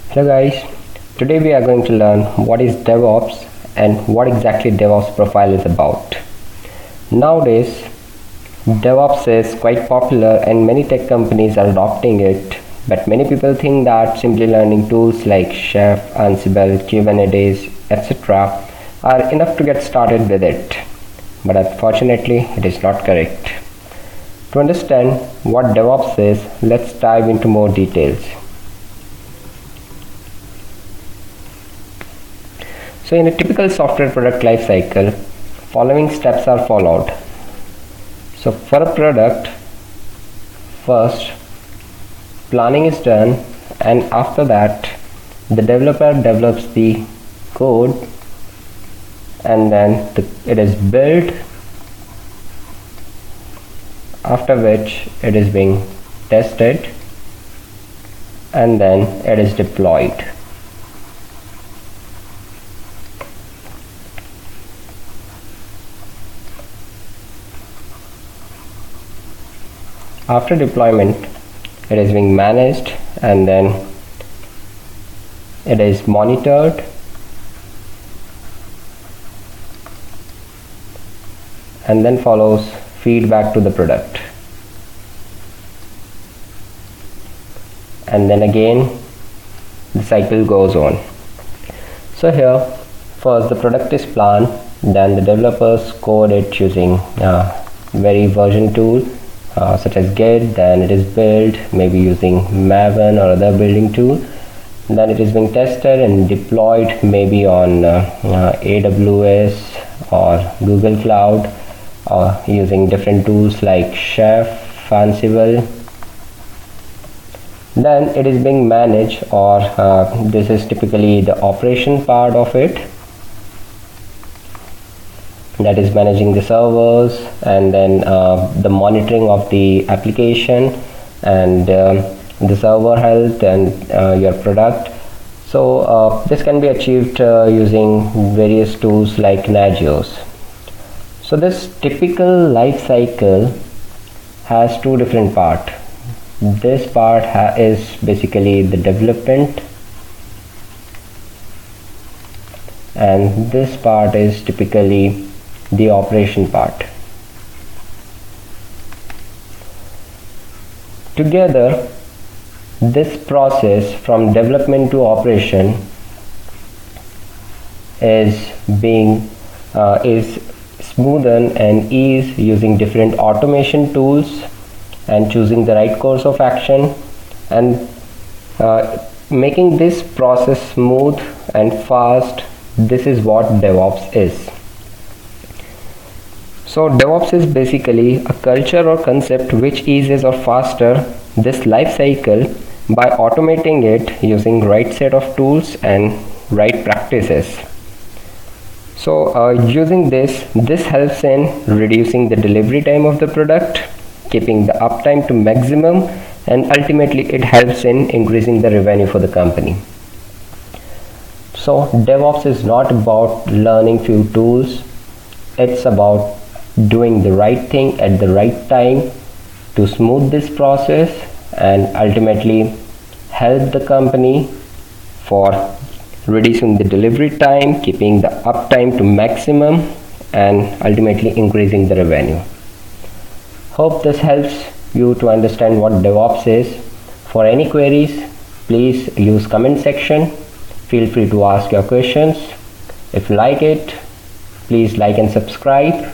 Hello guys, today we are going to learn what is DevOps and what exactly DevOps profile is about. Nowadays, DevOps is quite popular and many tech companies are adopting it, but many people think that simply learning tools like Chef, Ansible, Kubernetes, etc. are enough to get started with it. But unfortunately, it is not correct. To understand what DevOps is, let's dive into more details. So in a typical software product life cycle, following steps are followed. So for a product, first planning is done, and after that the developer develops the code, and then it is built, after which it is being tested, and then it is deployed. After deployment, it is being managed, and then it is monitored, and then follows feedback to the product, and then again the cycle goes on. So here first the product is planned, then the developers code it using very version tool such as Git, then it is built maybe using Maven or other building tool, then it is being tested and deployed maybe on AWS or Google Cloud, or using different tools like Chef, Ansible. Then it is being managed, or this is typically the operation part of it, that is managing the servers, and then the monitoring of the application, and the server health, and your product. So this can be achieved using various tools like Nagios. So this typical life cycle has two different parts. This part is basically the development, and this part is typically the operation part. Together, this process from development to operation is smoothened and eased using different automation tools and choosing the right course of action, and making this process smooth and fast. This is what DevOps is. So DevOps is basically a culture or concept which eases or faster this life cycle by automating it using right set of tools and right practices. So using this helps in reducing the delivery time of the product, keeping the uptime to maximum, and ultimately it helps in increasing the revenue for the company. So DevOps is not about learning few tools, it's about doing the right thing at the right time to smooth this process and ultimately help the company for reducing the delivery time, keeping the uptime to maximum, and ultimately increasing the revenue. Hope this helps you to understand what DevOps is. For any queries, please use comment section. Feel free to ask your questions. If you like it, please like and subscribe.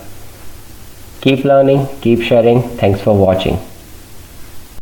Keep learning, keep sharing. Thanks for watching.